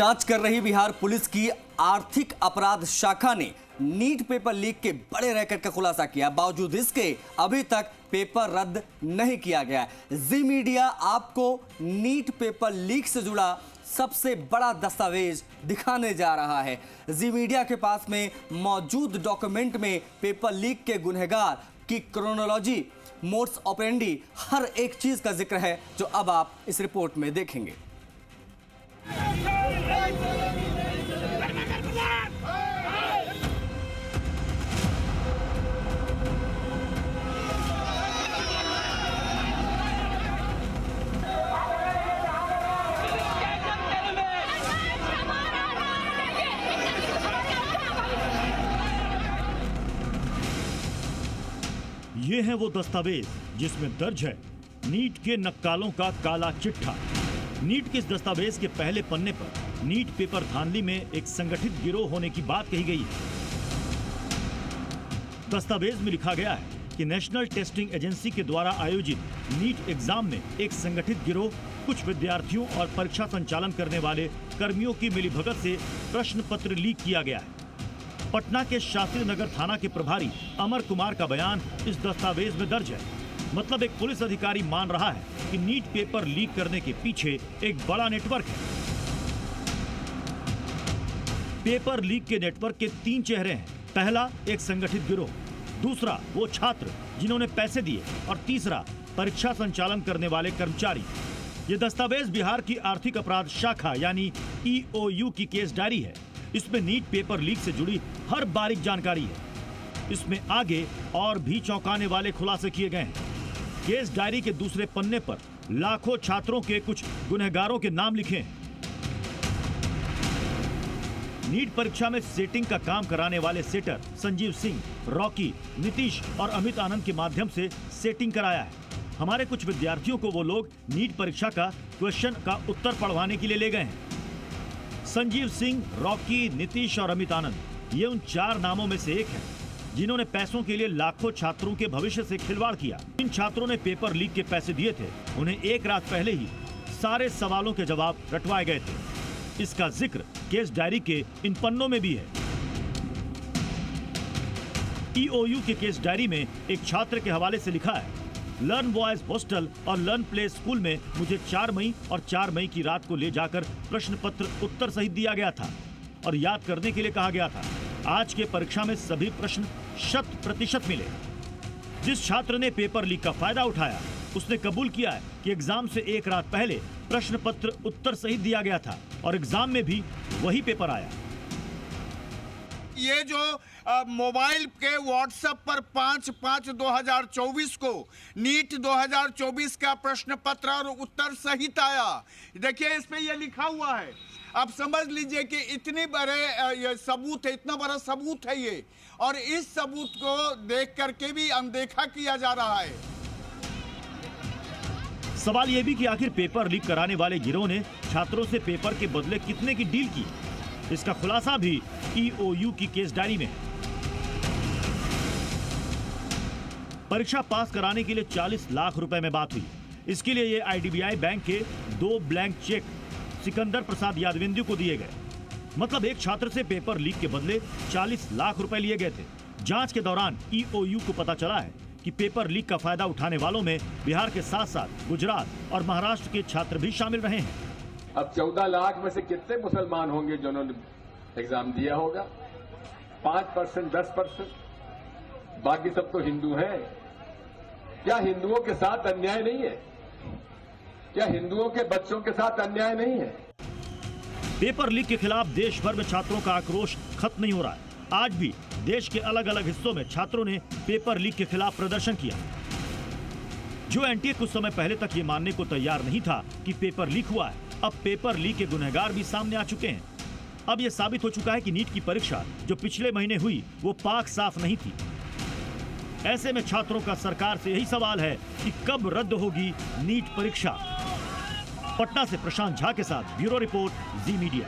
जांच कर रही बिहार पुलिस की आर्थिक अपराध शाखा ने नीट पेपर लीक के बड़े रैकेट का खुलासा किया। बावजूद इसके अभी तक पेपर रद्द नहीं किया गया है। जी मीडिया आपको नीट पेपर लीक से जुड़ा सबसे बड़ा दस्तावेज दिखाने जा रहा है। जी मीडिया के पास में मौजूद डॉक्यूमेंट में पेपर लीक के गुनहगार की क्रोनोलॉजी, मोड्स ऑपरेंडी, हर एक चीज का जिक्र है जो अब आप इस रिपोर्ट में देखेंगे। ये है वो दस्तावेज जिसमें दर्ज है नीट के नक्कालों का काला चिट्ठा। नीट के इस दस्तावेज के पहले पन्ने पर नीट पेपर धांधली में एक संगठित गिरोह होने की बात कही गई है। दस्तावेज में लिखा गया है कि नेशनल टेस्टिंग एजेंसी के द्वारा आयोजित नीट एग्जाम में एक संगठित गिरोह कुछ विद्यार्थियों और परीक्षा संचालन करने वाले कर्मियों की मिलीभगत से प्रश्न पत्र लीक किया गया है। पटना के शास्त्री नगर थाना के प्रभारी अमर कुमार का बयान इस दस्तावेज में दर्ज है। मतलब एक पुलिस अधिकारी मान रहा है कि नीट पेपर लीक करने के पीछे एक बड़ा नेटवर्क है। पेपर लीक के नेटवर्क के 3 चेहरे हैं। पहला एक संगठित गिरोह, दूसरा वो छात्र जिन्होंने पैसे दिए और तीसरा परीक्षा संचालन करने वाले कर्मचारी। ये दस्तावेज बिहार की आर्थिक अपराध शाखा यानी EOU की केस डायरी है। इसमें नीट पेपर लीक से जुड़ी हर बारीक जानकारी है। इसमें आगे और भी चौंकाने वाले खुलासे किए गए हैं। केस डायरी के दूसरे पन्ने पर लाखों छात्रों के कुछ गुनहगारों के नाम लिखे हैं। नीट परीक्षा में सेटिंग का काम कराने वाले सेटर संजीव सिंह, रॉकी, नीतीश और अमित आनंद के माध्यम से सेटिंग कराया है। हमारे कुछ विद्यार्थियों को वो लोग नीट परीक्षा का क्वेश्चन का उत्तर पढ़वाने के लिए ले गए हैं। संजीव सिंह, रॉकी, नीतीश और अमित आनंद ये उन 4 नामों में से एक है जिन्होंने पैसों के लिए लाखों छात्रों के भविष्य से खिलवाड़ किया। इन छात्रों ने पेपर लीक के पैसे दिए थे। उन्हें एक रात पहले ही सारे सवालों के जवाब रटवाए गए थे। इसका जिक्र केस डायरी के इन पन्नों में भी है। EOU के केस डायरी में एक छात्र के हवाले से लिखा है, लर्न बॉयज हॉस्टल और लर्न प्ले स्कूल में मुझे 4 मई और 4 मई की रात को ले जाकर प्रश्न पत्र उत्तर सहित दिया गया था और याद करने के लिए कहा गया था। आज के परीक्षा में सभी प्रश्न 100% मिले। जिस छात्र ने पेपर लीक का फायदा उठाया उसने कबूल किया है कि एग्जाम से एक रात पहले प्रश्न पत्र उत्तर सहित दिया गया था और एग्जाम में भी वही पेपर आया। ये जो मोबाइल के व्हाट्सएप पर 5/5/2024 को नीट 2024 का प्रश्न पत्र और उत्तर सहित आया। देखिए इस पे ये लिखा हुआ है। अब समझ लीजिए कि इतनी बड़े ये सबूत है, इतना बड़ा सबूत है ये, और इस सबूत को देख करके भी अनदेखा किया जा रहा है। सवाल ये भी कि आखिर पेपर लीक कराने वाले गिरोह ने छात्रों से पेपर के बदले कितने की डील की। इसका खुलासा भी EOU की केस डायरी में है। परीक्षा पास कराने के लिए 40 लाख रुपए में बात हुई। इसके लिए ये IDBI बैंक के 2 ब्लैंक चेक सिकंदर प्रसाद यादवेंद्र को दिए गए। मतलब एक छात्र से पेपर लीक के बदले 40 लाख रुपए लिए गए थे। जांच के दौरान EOU को पता चला है कि पेपर लीक का फायदा उठाने वालों में बिहार के साथ साथ गुजरात और महाराष्ट्र के छात्र भी शामिल रहे हैं। अब 14 लाख में से कितने मुसलमान होंगे जिन्होंने एग्जाम दिया होगा? 5%, 10%, बाकी सब तो हिंदू हैं। क्या हिंदुओं के साथ अन्याय नहीं है? क्या हिंदुओं के बच्चों के साथ अन्याय नहीं है? पेपर लीक के खिलाफ देश भर में छात्रों का आक्रोश खत्म नहीं हो रहा है। आज भी देश के अलग अलग हिस्सों में छात्रों ने पेपर लीक के खिलाफ प्रदर्शन किया। जो एनटीए कुछ समय पहले तक ये मानने को तैयार नहीं था कि पेपर लीक हुआ है, अब पेपर लीक के गुनहगार भी सामने आ चुके हैं। अब यह साबित हो चुका है कि नीट की परीक्षा जो पिछले महीने हुई वो पाक साफ नहीं थी। ऐसे में छात्रों का सरकार से यही सवाल है कि कब रद्द होगी नीट परीक्षा। पटना से प्रशांत झा के साथ ब्यूरो रिपोर्ट, जी मीडिया।